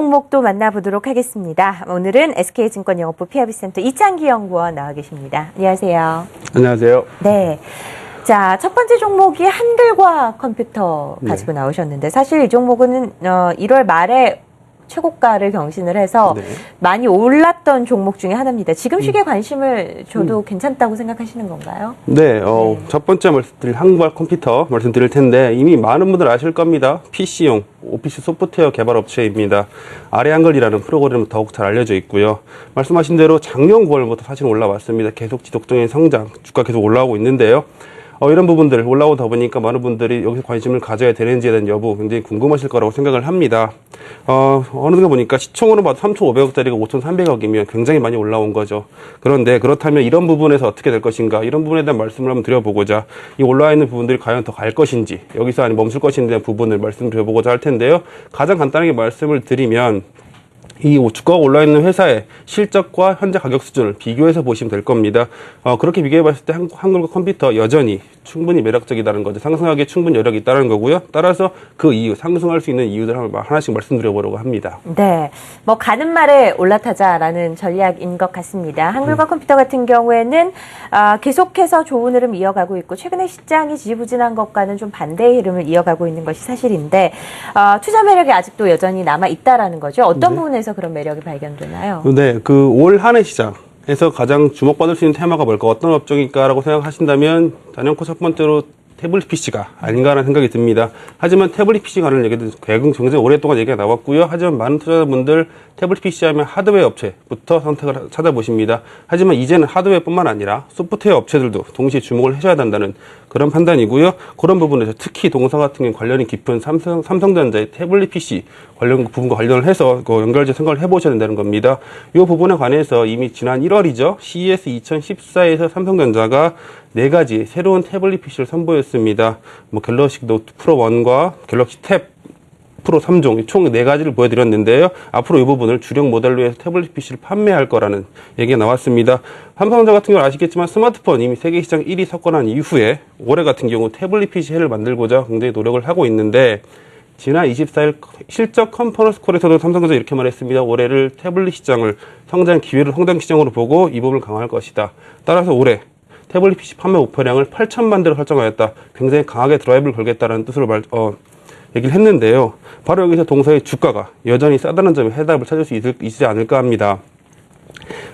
종목도 만나보도록 하겠습니다. 오늘은 SK증권 영업부 PIB센터 이창기 연구원 나와 계십니다. 안녕하세요. 안녕하세요. 네. 자, 첫 번째 종목이 한글과 컴퓨터 가지고 나오셨는데 사실 이 종목은 1월 말에 최고가를 경신을 해서 많이 올랐던 종목 중에 하나입니다. 지금 시기에 관심을 줘도 괜찮다고 생각하시는 건가요? 네, 첫 번째 말씀드릴 한국과 컴퓨터 말씀드릴 텐데 이미 많은 분들 아실 겁니다. PC용 오피스 소프트웨어 개발 업체입니다. 아래 한글이라는 프로그램은 더욱 잘 알려져 있고요. 말씀하신 대로 작년 9월부터 사실 올라왔습니다. 계속 지속적인 성장, 주가 계속 올라오고 있는데요. 이런 부분들 올라오다 보니까 많은 분들이 여기서 관심을 가져야 되는지에 대한 여부 굉장히 궁금하실 거라고 생각을 합니다. 어느 게 보니까 시총으로 봐도 3,500억짜리가 5,300억이면 굉장히 많이 올라온 거죠. 그런데 그렇다면 이런 부분에서 어떻게 될 것인가, 이런 부분에 대한 말씀을 한번 드려보고자 이 올라와 있는 부분들이 과연 더 갈 것인지, 여기서 아니 멈출 것인지에 대한 부분을 말씀드려보고자 할 텐데요. 가장 간단하게 말씀을 드리면 이 주가가 올라있는 회사의 실적과 현재 가격 수준을 비교해서 보시면 될 겁니다. 그렇게 비교해봤을 때 한글과 컴퓨터 여전히 충분히 매력적이다는 거죠. 상승하기에 충분히 여력이 있다는 거고요. 따라서 그 이유, 상승할 수 있는 이유들 하나씩 말씀드려보려고 합니다. 네, 뭐 가는 말에 올라타자라는 전략인 것 같습니다. 한글과 컴퓨터 같은 경우에는 계속해서 좋은 흐름 이어가고 있고 최근에 시장이 지지부진한 것과는 좀 반대의 흐름을 이어가고 있는 것이 사실인데 투자 매력이 아직도 여전히 남아있다라는 거죠. 어떤 부분에서 그런 매력이 발견되나요? 네, 올 한 해 시장에서 가장 주목받을 수 있는 테마가 뭘까, 어떤 업종일까라고 생각하신다면 단연코 첫 번째로 태블릿 PC가 아닌가라는 생각이 듭니다. 하지만 태블릿 PC 관련 얘기도 굉장히 오랫동안 얘기가 나왔고요. 하지만 많은 투자자분들 태블릿 PC 하면 하드웨어 업체부터 선택을 찾아보십니다. 하지만 이제는 하드웨어뿐만 아니라 소프트웨어 업체들도 동시에 주목을 해줘야 된다는 그런 판단이고요. 그런 부분에서 특히 동사 같은 경우 관련이 깊은 삼성전자의 태블릿 PC 관련 부분과 관련을 해서 연결해서 생각을 해보셔야 된다는 겁니다. 이 부분에 관해서 이미 지난 1월이죠. CES 2014에서 삼성전자가 4가지 새로운 태블릿 PC를 선보였습니다. 갤럭시 노트 프로 1과 갤럭시 탭 프로 3종, 총 4가지를 보여드렸는데요. 앞으로 이 부분을 주력 모델로 해서 태블릿 PC를 판매할 거라는 얘기가 나왔습니다. 삼성전자 같은 경우는 아시겠지만 스마트폰 이미 세계 시장 1위 석권한 이후에 올해 같은 경우 태블릿 PC 해를 만들고자 굉장히 노력을 하고 있는데, 지난 24일 실적 컨퍼런스 콜에서도 삼성전자 이렇게 말했습니다. 올해를 태블릿 시장을 성장 시장으로 보고 이 부분을 강화할 것이다. 따라서 올해 태블릿 PC 판매 목표량을 8천만 대로 설정하였다. 굉장히 강하게 드라이브를 걸겠다는 뜻으로 얘기를 했는데요. 바로 여기서 동사의 주가가 여전히 싸다는 점에 해답을 찾을 수 있지 않을까 합니다.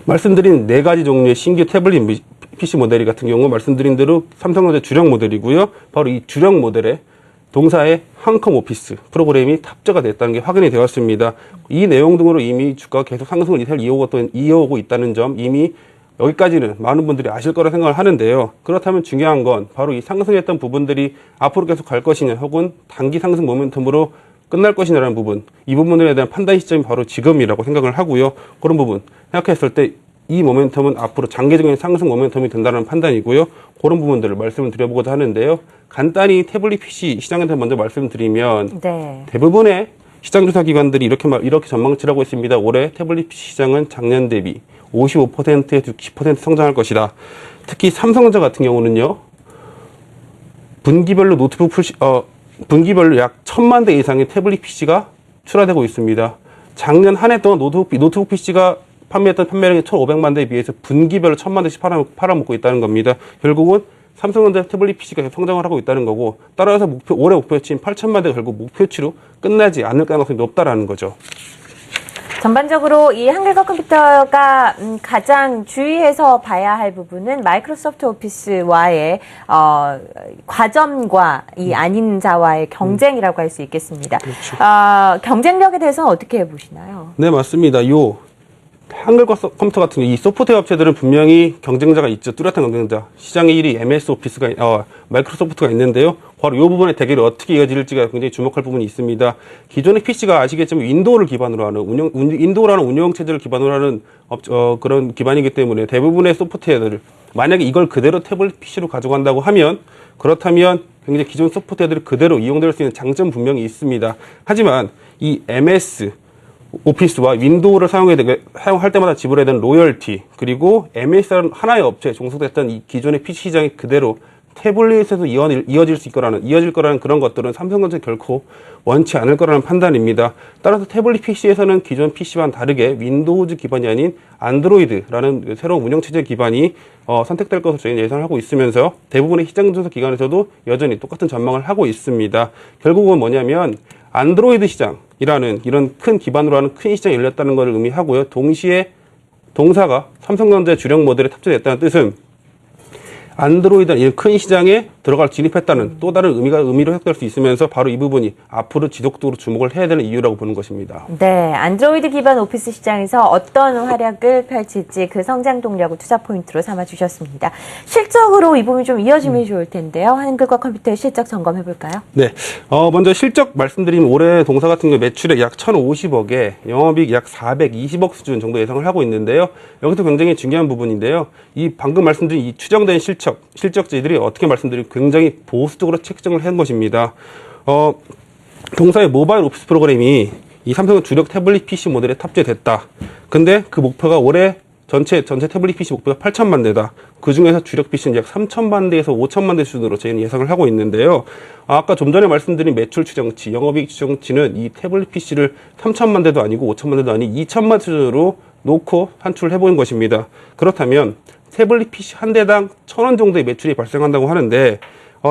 말씀드린 4가지 종류의 신규 태블릿 PC 모델 같은 경우 말씀드린 대로 삼성전자 주력 모델이고요. 바로 이 주력 모델에 동사의 한컴 오피스 프로그램이 탑재가 됐다는 게 확인이 되었습니다. 이 내용 등으로 이미 주가가 계속 상승을 이어오고 있다는 점, 이미 여기까지는 많은 분들이 아실 거라 생각을 하는데요. 그렇다면 중요한 건 바로 이 상승했던 부분들이 앞으로 계속 갈 것이냐, 혹은 단기 상승 모멘텀으로 끝날 것이냐라는 부분, 이 부분에 대한 판단 시점이 바로 지금이라고 생각을 하고요. 그런 부분 생각했을 때 이 모멘텀은 앞으로 장기적인 상승 모멘텀이 된다는 판단이고요. 그런 부분들을 말씀을 드려보고자 하는데요. 간단히 태블릿 PC 시장에 대해 먼저 말씀드리면 대부분의 시장조사 기관들이 이렇게 전망치를 하고 있습니다. 올해 태블릿 PC 시장은 작년 대비 55%에서 60% 성장할 것이다. 특히 삼성전자 같은 경우는요, 분기별로 분기별로 약 1,000만 대 이상의 태블릿 PC가 출하되고 있습니다. 작년 한 해 동안 노트북 PC가 판매했던 판매량이 1,500만 대에 비해서 분기별로 1,000만 대씩 팔아먹고 있다는 겁니다. 결국은 삼성전자 태블릿 PC가 계속 성장을 하고 있다는 거고, 따라서 올해 목표치인 8,000만 대가 결국 목표치로 끝나지 않을 가능성이 높다라는 거죠. 전반적으로 이 한글과 컴퓨터가 가장 주의해서 봐야 할 부분은 마이크로소프트 오피스와의 과점과 이 아닌자와의 경쟁이라고 할 수 있겠습니다. 그렇죠. 경쟁력에 대해서는 어떻게 보시나요? 네, 맞습니다. 한글과 컴퓨터 같은 이 소프트웨어 업체들은 분명히 경쟁자가 있죠. 뚜렷한 경쟁자. 시장의 1위 MS 오피스가, 마이크로소프트가 있는데요. 바로 이 부분의 대결이 어떻게 이어질지가 굉장히 주목할 부분이 있습니다. 기존의 PC가 아시겠지만 윈도우를 기반으로 하는 윈도우라는 운영 체제를 기반으로 하는 그런 기반이기 때문에 대부분의 소프트웨어들을 만약에 이걸 그대로 태블릿 PC로 가져간다고 하면, 그렇다면 굉장히 기존 소프트웨어들이 그대로 이용될 수 있는 장점 분명히 있습니다. 하지만 이 MS 오피스와 윈도우를 사용할 때마다 지불해야 되는 로열티, 그리고 MS라는 하나의 업체에 종속됐던 이 기존의 PC 시장이 그대로 태블릿에서 이어질 거라는 그런 것들은 삼성전자 결코 원치 않을 거라는 판단입니다. 따라서 태블릿 PC에서는 기존 PC와는 다르게 윈도우즈 기반이 아닌 안드로이드라는 새로운 운영체제 기반이 선택될 것으로 저희는 예상하고 있으면서 대부분의 시장 조사 기관에서도 여전히 똑같은 전망을 하고 있습니다. 결국은 뭐냐면 안드로이드 시장이라는 이런 큰 기반으로 하는 큰 시장이 열렸다는 것을 의미하고요. 동시에 동사가 삼성전자의 주력 모델에 탑재됐다는 뜻은 안드로이드는 이 큰 시장에 진입했다는 또 다른 의미로 해석될 수 있으면서 바로 이 부분이 앞으로 지속적으로 주목을 해야 되는 이유라고 보는 것입니다. 네, 안드로이드 기반 오피스 시장에서 어떤 활약을 펼칠지 그 성장 동력을 투자 포인트로 삼아주셨습니다. 실적으로 이 부분이 좀 이어지면 좋을 텐데요. 한글과 컴퓨터의 실적 점검해 볼까요? 네, 먼저 실적 말씀드리면 올해 동사 같은 경우 매출액 약 1,050억에 영업이익 약 420억 수준 정도 예상을 하고 있는데요. 여기서 굉장히 중요한 부분인데요. 이 방금 말씀드린 이 추정된 실적지들이 어떻게 말씀드리면 굉장히 보수적으로 책정을 한 것입니다. 동사의 모바일 오피스 프로그램이 이 삼성의 주력 태블릿 PC 모델에 탑재됐다. 근데 그 목표가 올해 전체 태블릿 PC 목표가 8천만 대다. 그 중에서 주력 PC는 약 3천만 대에서 5천만 대 수준으로 저희는 예상을 하고 있는데요. 아까 좀 전에 말씀드린 매출 추정치, 영업이익 추정치는 이 태블릿 PC를 3천만 대도 아니고 5천만 대도 아니고 2천만 수준으로 놓고 산출을 해보는 것입니다. 그렇다면 태블릿 PC 한 대당 1,000원 정도의 매출이 발생한다고 하는데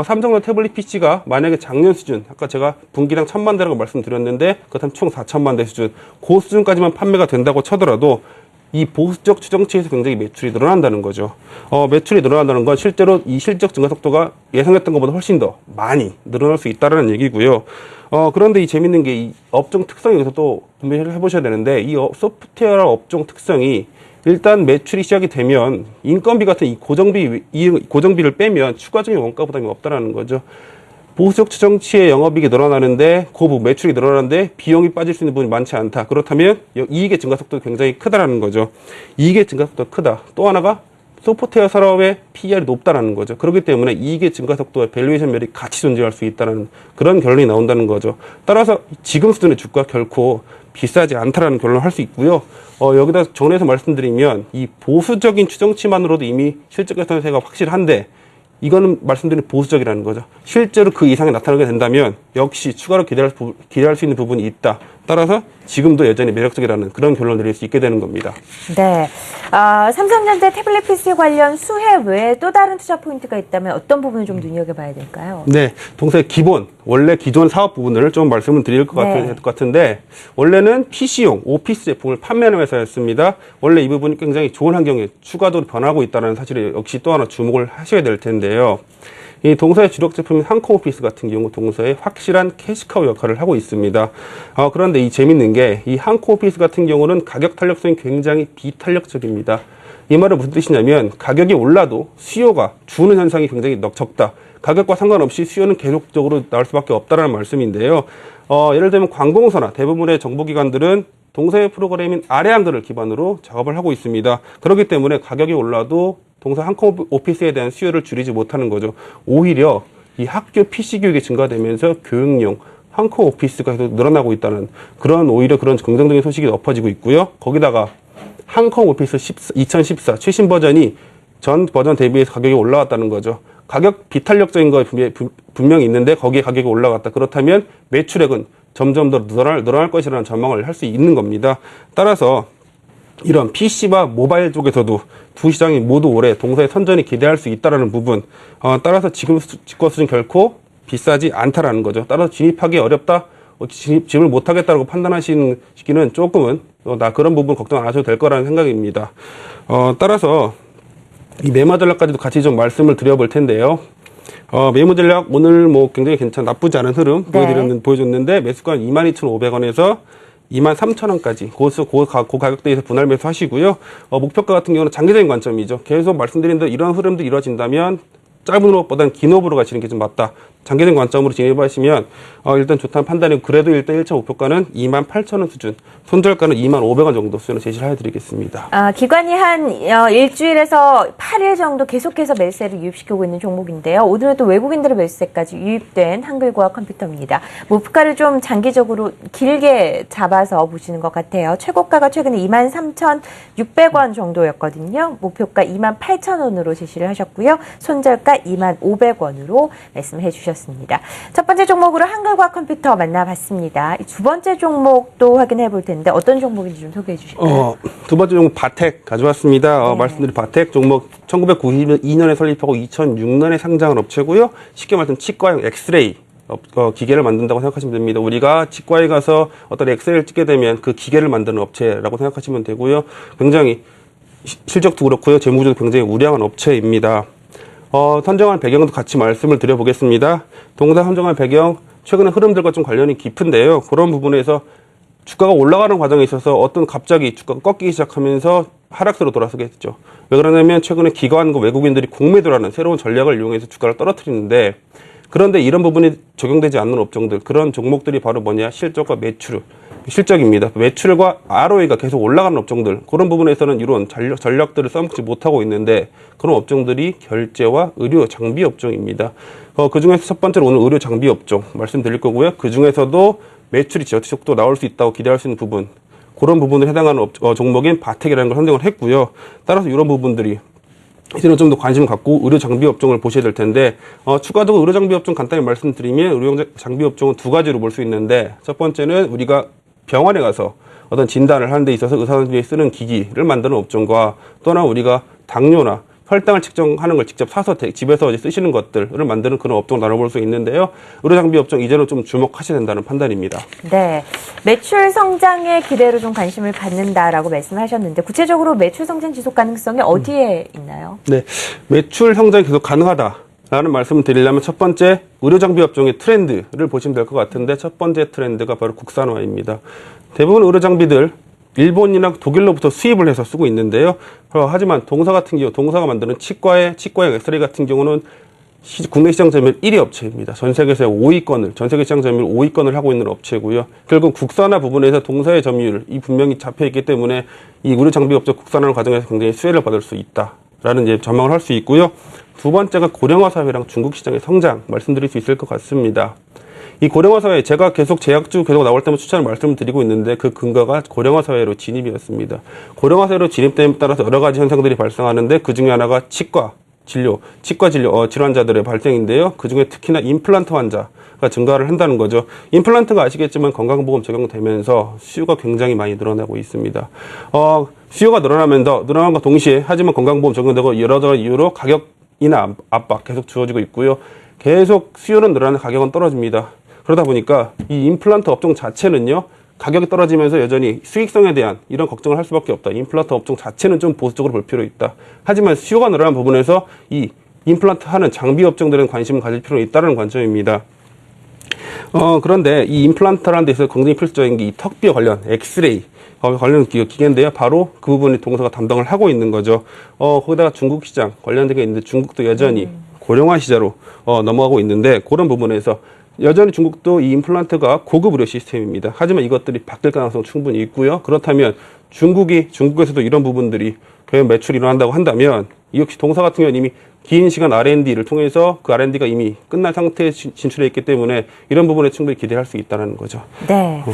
삼성의 태블릿 PC가 만약에 작년 수준, 아까 제가 분기당 1,000만 대라고 말씀드렸는데 그렇다면 총 4천만 대 수준, 그 수준까지만 판매가 된다고 쳐더라도 이 보수적 추정치에서 굉장히 매출이 늘어난다는 거죠. 매출이 늘어난다는 건 실제로 이 실적 증가 속도가 예상했던 것보다 훨씬 더 많이 늘어날 수 있다는 얘기고요. 그런데 이 재밌는 게 이 업종 특성이 여기서 또 분명히 해보셔야 되는데 이 소프트웨어 업종 특성이 일단 매출이 시작이 되면 인건비 같은 이 고정비를 빼면 추가적인 원가 부담이 없다라는 거죠. 보수적 추정치의 영업이익이 늘어나는데 매출이 늘어나는데 비용이 빠질 수 있는 부분이 많지 않다. 그렇다면 이익의 증가 속도가 굉장히 크다라는 거죠. 이익의 증가 속도가 크다. 또 하나가 소프트웨어 산업의 PER이 높다라는 거죠. 그렇기 때문에 이익의 증가 속도와 밸류에이션 면이 같이 존재할 수 있다는 그런 결론이 나온다는 거죠. 따라서 지금 수준의 주가 결코 비싸지 않다라는 결론을 할 수 있고요. 여기다 정리해서 말씀드리면 이 보수적인 추정치만으로도 이미 실적 개선세가 확실한데 이거는 말씀드린 보수적이라는 거죠. 실제로 그 이상이 나타나게 된다면 역시 추가로 기대할 수 있는 부분이 있다. 따라서 지금도 여전히 매력적이라는 그런 결론을 내릴 수 있게 되는 겁니다. 네, 삼성전자 태블릿 PC 관련 수혜 외에 또 다른 투자 포인트가 있다면 어떤 부분을 좀 눈여겨봐야 될까요? 네, 동사의 원래 기존 사업 부분을 좀 말씀을 드릴 것 같은데 원래는 PC용 오피스 제품을 판매하는 회사였습니다. 원래 이 부분이 굉장히 좋은 환경에 추가적으로 변하고 있다는 사실에 역시 또 하나 주목을 하셔야 될 텐데요. 이 동사의 주력 제품인 한코 오피스 같은 경우 동사의 확실한 캐시카우 역할을 하고 있습니다. 그런데 이 재밌는 게 이 한코 오피스 같은 경우는 가격 탄력성이 굉장히 비탄력적입니다. 이 말은 무슨 뜻이냐면 가격이 올라도 수요가 주는 현상이 굉장히 적다. 가격과 상관없이 수요는 계속적으로 나올 수밖에 없다는 말씀인데요. 예를 들면 관공서나 대부분의 정보기관들은 동사의 프로그램인 아래 한글을 기반으로 작업을 하고 있습니다. 그렇기 때문에 가격이 올라도 동사 한코 오피스에 대한 수요를 줄이지 못하는 거죠. 오히려 이 학교 PC 교육이 증가되면서 교육용 한코 오피스가 계속 늘어나고 있다는 오히려 그런 긍정적인 소식이 엎어지고 있고요. 거기다가 한코 오피스 2014 최신 버전이 전 버전 대비해서 가격이 올라왔다는 거죠. 가격 비탄력적인 거 분명히 있는데 거기에 가격이 올라갔다. 그렇다면 매출액은 점점 더 늘어날 것이라는 전망을 할 수 있는 겁니다. 따라서 이런 PC와 모바일 쪽에서도 두 시장이 모두 올해 동사의 선전이 기대할 수 있다는 부분, 따라서 지금 집거 수준 결코 비싸지 않다라는 거죠. 따라서 진입하기 어렵다, 진입을 못하겠다고 판단하시는 시기는 조금은 그런 부분 걱정 안 하셔도 될 거라는 생각입니다. 따라서 이 매매 전략까지도 같이 좀 말씀을 드려볼 텐데요. 매매 전략 오늘 굉장히 나쁘지 않은 흐름 보여줬는데 매수가 22,500원에서 23,000원까지 그 가격대에서 분할 매수하시고요. 목표가 같은 경우는 장기적인 관점이죠. 계속 말씀드린 대로 이런 흐름도 이루어진다면 짧은 호흡보다는 긴 호흡으로 가시는 게 좀 맞다. 장기적인 관점으로 진입하시면 일단 좋다는 판단이고 그래도 일단 1차 목표가는 28,000원 수준, 손절가는 25,000원 정도 수준을 제시를 해드리겠습니다. 기관이 한 일주일에서 8일 정도 계속해서 매수세를 유입시키고 있는 종목인데요. 오늘은 또 외국인들의 매수세까지 유입된 한글과 컴퓨터입니다. 목표가를 좀 장기적으로 길게 잡아서 보시는 것 같아요. 최고가가 최근에 23,600원 정도였거든요. 목표가 28,000원으로 제시를 하셨고요. 손절가 시가 25,500원으로 말씀해 주셨습니다. 첫 번째 종목으로 한글과 컴퓨터 만나봤습니다. 두 번째 종목도 확인해 볼 텐데 어떤 종목인지 좀 소개해 주실까요? 두 번째 종목 바텍 가져왔습니다. 네. 말씀드린 바텍 종목 1992년에 설립하고 2006년에 상장한 업체고요. 쉽게 말하면 치과용 엑스레이 기계를 만든다고 생각하시면 됩니다. 우리가 치과에 가서 어떤 엑스레이를 찍게 되면 그 기계를 만드는 업체라고 생각하시면 되고요. 굉장히 실적도 그렇고요. 재무구조도 굉장히 우량한 업체입니다. 선정한 배경도 같이 말씀을 드려보겠습니다. 동사 선정한 배경, 최근의 흐름들과 좀 관련이 깊은데요. 그런 부분에서 주가가 올라가는 과정에 있어서 어떤 갑자기 주가가 꺾이기 시작하면서 하락세로 돌아서게 됐죠. 왜 그러냐면 최근에 기관과 외국인들이 공매도라는 새로운 전략을 이용해서 주가를 떨어뜨리는데, 그런데 이런 부분이 적용되지 않는 업종들, 그런 종목들이 바로 뭐냐? 실적과 매출, 실적입니다. 매출과 ROE가 계속 올라가는 업종들, 그런 부분에서는 이런 전략들을 써먹지 못하고 있는데, 그런 업종들이 결제와 의료 장비 업종입니다. 그 중에서 첫 번째로 오늘 의료 장비 업종 말씀드릴 거고요. 그 중에서도 매출이 지속도 나올 수 있다고 기대할 수 있는 부분, 그런 부분에 해당하는 종목인 바텍이라는 걸 선정을 했고요. 따라서 이런 부분들이 이제는 좀 더 관심을 갖고 의료 장비 업종을 보셔야 될 텐데, 추가적으로 의료 장비 업종 간단히 말씀드리면 의료 장비 업종은 두 가지로 볼 수 있는데, 첫 번째는 우리가 병원에 가서 어떤 진단을 하는 데 있어서 의사들이 쓰는 기기를 만드는 업종과, 또는 우리가 당뇨나 혈당을 측정하는 걸 직접 사서 집에서 이제 쓰시는 것들을 만드는 그런 업종 나눠볼 수 있는데요. 의료 장비 업종 이제는 좀 주목하셔야 된다는 판단입니다. 네, 매출 성장에 기대로 좀 관심을 갖는다라고 말씀하셨는데, 구체적으로 매출 성장 지속 가능성이 어디에 있나요? 네, 매출 성장이 계속 가능하다라는 말씀을 드리려면 첫 번째 의료 장비 업종의 트렌드를 보시면 될 것 같은데, 첫 번째 트렌드가 바로 국산화입니다. 대부분 의료 장비들 일본이나 독일로부터 수입을 해서 쓰고 있는데요. 하지만 동사 같은 경우, 동사가 만드는 치과용 엑스레이 같은 경우는 국내 시장 점유율 1위 업체입니다. 전 세계에서 5위권을, 전 세계 시장 점유율 5위권을 하고 있는 업체고요. 결국 국산화 부분에서 동사의 점유율이 분명히 잡혀 있기 때문에 이 의료 장비 업종 국산화 과정에서 굉장히 수혜를 받을 수 있다라는 이제 전망을 할 수 있고요. 두 번째가 고령화 사회랑 중국 시장의 성장 말씀드릴 수 있을 것 같습니다. 이 고령화 사회, 제가 계속 제약주 계속 나올 때마다 추천을 말씀을 드리고 있는데, 그 근거가 고령화 사회로 진입이었습니다. 고령화 사회로 진입됨에 따라서 여러 가지 현상들이 발생하는데, 그 중에 하나가 치과 진료 질환자들의 발생인데요. 그 중에 특히나 임플란트 환자가 증가를 한다는 거죠. 임플란트가 아시겠지만 건강보험 적용되면서 수요가 굉장히 많이 늘어나고 있습니다. 수요가 늘어남과 동시에, 하지만 건강보험 적용되고 여러 가지 이유로 가격이나 압박 계속 주어지고 있고요. 계속 수요는 늘어나는 가격은 떨어집니다. 그러다 보니까 이 임플란트 업종 자체는요, 가격이 떨어지면서 여전히 수익성에 대한 이런 걱정을 할 수밖에 없다. 임플란트 업종 자체는 좀 보수적으로 볼 필요 있다. 하지만 수요가 늘어나는 부분에서 이 임플란트 하는 장비 업종들은 관심을 가질 필요가 있다는 관점입니다. 그런데 이 임플란트라는 데서 굉장히 필수적인 게 이 턱뼈 관련 엑스레이 관련 기계인데요. 바로 그 부분이 동사가 담당을 하고 있는 거죠. 거기다가 중국 시장 관련된 게 있는데, 중국도 여전히 고령화 시대로 넘어가고 있는데, 그런 부분에서 여전히 중국도 이 임플란트가 고급 의료 시스템입니다. 하지만 이것들이 바뀔 가능성 충분히 있고요. 그렇다면 중국에서도 이런 부분들이 과연 매출이 일어난다고 한다면, 이 역시 동사 같은 경우는 이미 긴 시간 R&D를 통해서 그 R&D가 이미 끝난 상태에 진출해 있기 때문에 이런 부분에 충분히 기대할 수 있다는 거죠. 네,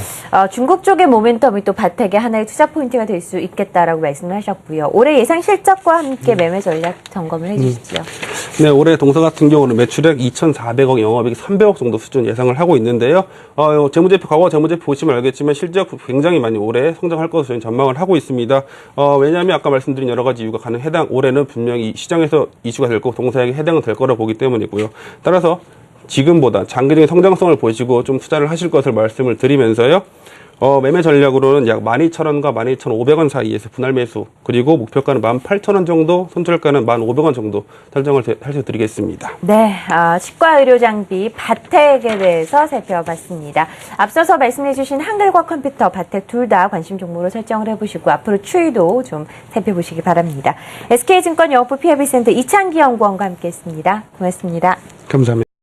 중국 쪽의 모멘텀이 또 바텍의 하나의 투자 포인트가 될 수 있겠다라고 말씀을 하셨고요. 올해 예상 실적과 함께 매매 전략 점검을 해주시죠. 네, 올해 동사 같은 경우는 매출액 2,400억, 영업이익 300억 정도 수준 예상을 하고 있는데요. 과거 재무제표 보시면 알겠지만 실적 굉장히 많이 올해 성장할 것으로 저희는 전망을 하고 있습니다. 왜냐하면 아까 말씀드린 여러 가지 이유가 올해는 분명히 시장에서 이슈가 될 거고 동사에게 해당은 될 거라 보기 때문이고요. 따라서 지금보다 장기적인 성장성을 보시고 좀 투자를 하실 것을 말씀을 드리면서요. 매매 전략으로는 약 12,000원과 12,500원 사이에서 분할 매수, 그리고 목표가는 18,000원 정도, 손절가는 1,500원 정도 설정을 해드리겠습니다. 네, 치과 의료 장비 바텍에 대해서 살펴봤습니다. 앞서서 말씀해주신 한글과 컴퓨터, 바텍 둘 다 관심 종목으로 설정을 해보시고 앞으로 추이도 좀 살펴보시기 바랍니다. SK증권 영업부 PIB센터 이창기 연구원과 함께했습니다. 고맙습니다. 감사합니다.